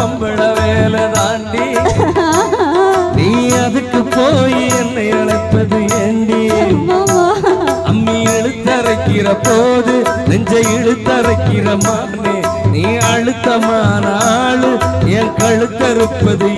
பம்பள வேலை தாண்டி நீ அதுக்கு போய் என்னை அழைப்பது ஏண்டி அம்மி இழுத்தரைக்கிற போது நெஞ்சை இழுத்தரைக்கிற மானே நீ அழுத்தமான ஆளு என் கழுத்தறுப்பது